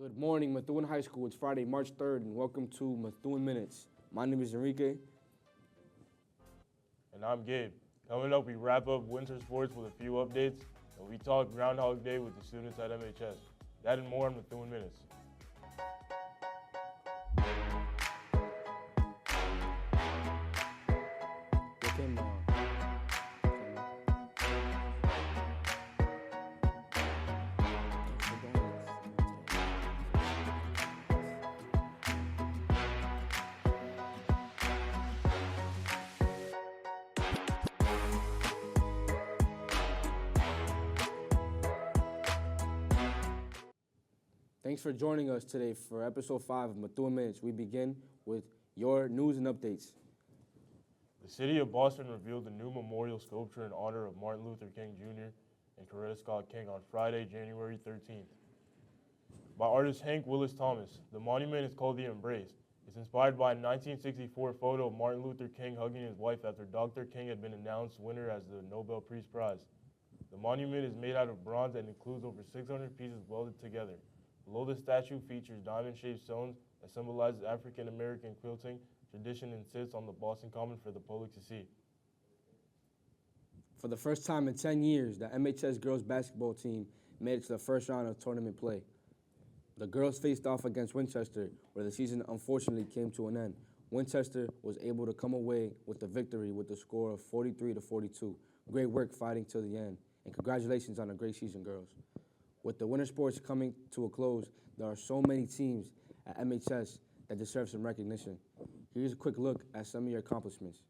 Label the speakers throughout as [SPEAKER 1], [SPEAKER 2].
[SPEAKER 1] Good morning, Methuen High School. It's Friday, March 3rd, and welcome to Methuen Minutes. My name is Enrique.
[SPEAKER 2] And I'm Gabe. Coming up, we wrap up winter sports with a few updates, and we talk Groundhog Day with the students at MHS. That and more in Methuen Minutes.
[SPEAKER 1] Thanks for joining us today for episode 5 of Methuen Minutes. We begin with your news and updates.
[SPEAKER 2] The city of Boston revealed a new memorial sculpture in honor of Martin Luther King Jr. and Coretta Scott King on Friday, January 13th. By artist Hank Willis Thomas, the monument is called The Embrace. It's inspired by a 1964 photo of Martin Luther King hugging his wife after Dr. King had been announced winner as the Nobel Peace Prize. The monument is made out of bronze and includes over 600 pieces welded together. Below the statue features diamond-shaped stones that symbolizes African-American quilting tradition and sits on the Boston Common for the public to see.
[SPEAKER 1] For the first time in 10 years, the MHS girls basketball team made it to the first round of tournament play. The girls faced off against Winchester, where the season unfortunately came to an end. Winchester was able to come away with the victory with the score of 43-42. Great work fighting till the end, and congratulations on a great season, girls. With the winter sports coming to a close, there are so many teams at MHS that deserve some recognition. Here's a quick look at some of your accomplishments.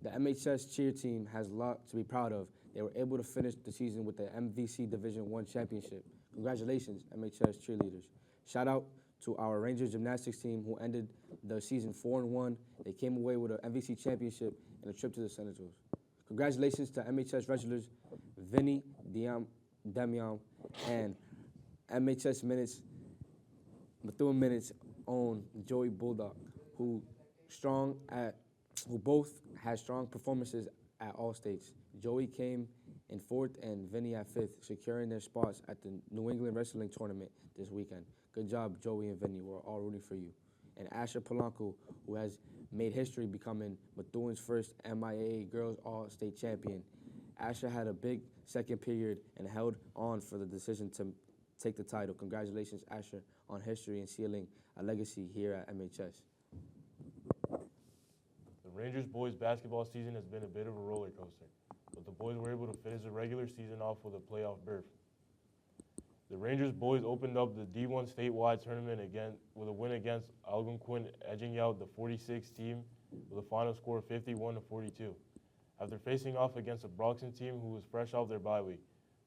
[SPEAKER 1] The MHS cheer team has a lot to be proud of. They were able to finish the season with the MVC Division I championship. Congratulations, MHS cheerleaders. Shout out to our Rangers gymnastics team who ended the season 4-1. They came away with an MVC championship and a trip to the Senators. Congratulations to MHS wrestlers Vinny Demian and MHS Methuen Minutes own Joey Bulldog, who both had strong performances at all states. Joey came in 4th and Vinny at 5th, securing their spots at the New England Wrestling Tournament this weekend. Good job, Joey and Vinny. We're all rooting for you. And Asher Polanco, who has made history becoming Methuen's first MIAA Girls All-State Champion. Asher had a big second period and held on for the decision to take the title. Congratulations, Asher, on history and sealing a legacy here at MHS.
[SPEAKER 2] The Rangers boys basketball season has been a bit of a roller coaster, but the boys were able to finish the regular season off with a playoff berth. The Rangers boys opened up the D1 statewide tournament again with a win against Algonquin, edging out the 46 team with a final score of 51-42. After facing off against a Brockton team who was fresh off their bye week,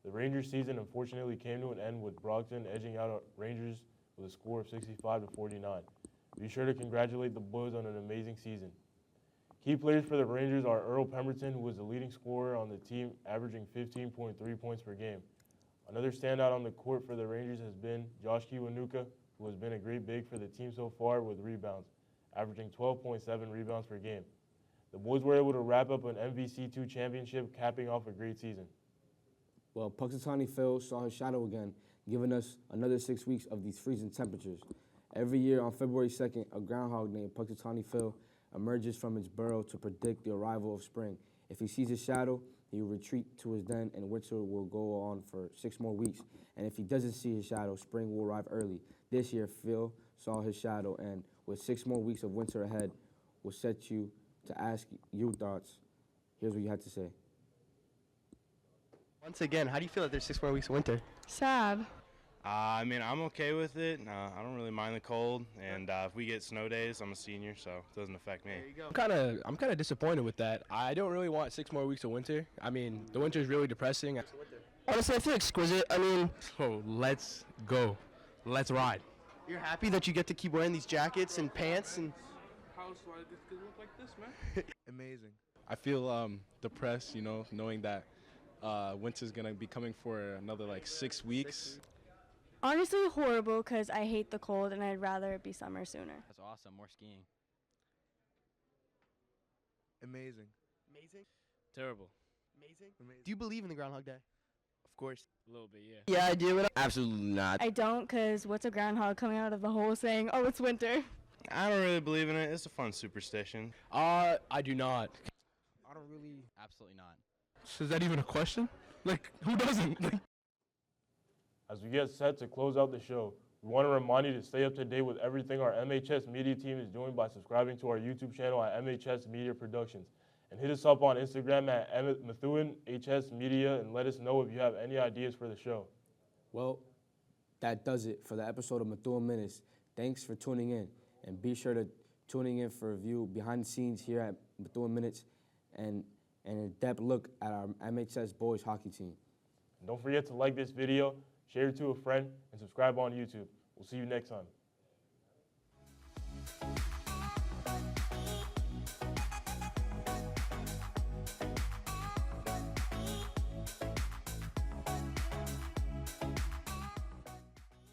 [SPEAKER 2] the Rangers season unfortunately came to an end with Brockton edging out Rangers with a score of 65-49. Be sure to congratulate the boys on an amazing season. Key players for the Rangers are Earl Pemberton, who was the leading scorer on the team, averaging 15.3 points per game. Another standout on the court for the Rangers has been Josh Kiwanuka, who has been a great big for the team so far with rebounds, averaging 12.7 rebounds per game. The boys were able to wrap up an MVC2 championship, capping off a great season.
[SPEAKER 1] Well, Punxsutawney Phil saw his shadow again, giving us another 6 weeks of these freezing temperatures. Every year on February 2nd, a groundhog named Punxsutawney Phil emerges from its burrow to predict the arrival of spring. If he sees his shadow, he will retreat to his den and winter will go on for 6 more weeks. And if he doesn't see his shadow, spring will arrive early. This year, Phil saw his shadow, and with 6 more weeks of winter ahead, will set you to ask your thoughts. Here's what you had to say.
[SPEAKER 3] Once again, how do you feel that there's 6 more weeks of winter?
[SPEAKER 4] Sad.
[SPEAKER 5] I mean, I'm okay with it. I don't really mind the cold, and if we get snow days, I'm a senior, so it doesn't affect me.
[SPEAKER 3] There you go. I'm kind of disappointed with that. I don't really want 6 more weeks of winter. I mean, the winter is really depressing.
[SPEAKER 4] Honestly, I feel exquisite. I mean,
[SPEAKER 3] So let's go. Let's ride. You're happy that you get to keep wearing these jackets and pants and.
[SPEAKER 6] House, why does it look like this, man?
[SPEAKER 7] Amazing.
[SPEAKER 8] I feel depressed, knowing that winter's gonna be coming for another 6 weeks.
[SPEAKER 4] honestly horrible because I hate the cold and I'd rather it be summer sooner.
[SPEAKER 9] That's awesome. More skiing.
[SPEAKER 7] Amazing.
[SPEAKER 3] Amazing?
[SPEAKER 9] Terrible.
[SPEAKER 3] Amazing? Do you believe in the Groundhog Day? Of course.
[SPEAKER 6] A little bit, yeah.
[SPEAKER 3] Yeah, I do. Absolutely not.
[SPEAKER 4] I don't, because what's a groundhog coming out of the hole saying, oh, it's winter?
[SPEAKER 5] I don't really believe in it. It's a fun superstition.
[SPEAKER 3] I do not.
[SPEAKER 7] I don't really. Absolutely not.
[SPEAKER 6] Is that even a question? Like, who doesn't?
[SPEAKER 2] As we get set to close out the show, we want to remind you to stay up to date with everything our MHS media team is doing by subscribing to our YouTube channel at MHS Media Productions. And hit us up on Instagram at Methuen HS Media and let us know if you have any ideas for the show.
[SPEAKER 1] Well, that does it for the episode of Methuen Minutes. Thanks for tuning in. And be sure to tuning in for a view behind the scenes here at Methuen Minutes and an in-depth look at our MHS boys hockey team.
[SPEAKER 2] And don't forget to like this video, share it to a friend, and subscribe on YouTube. We'll see you next time.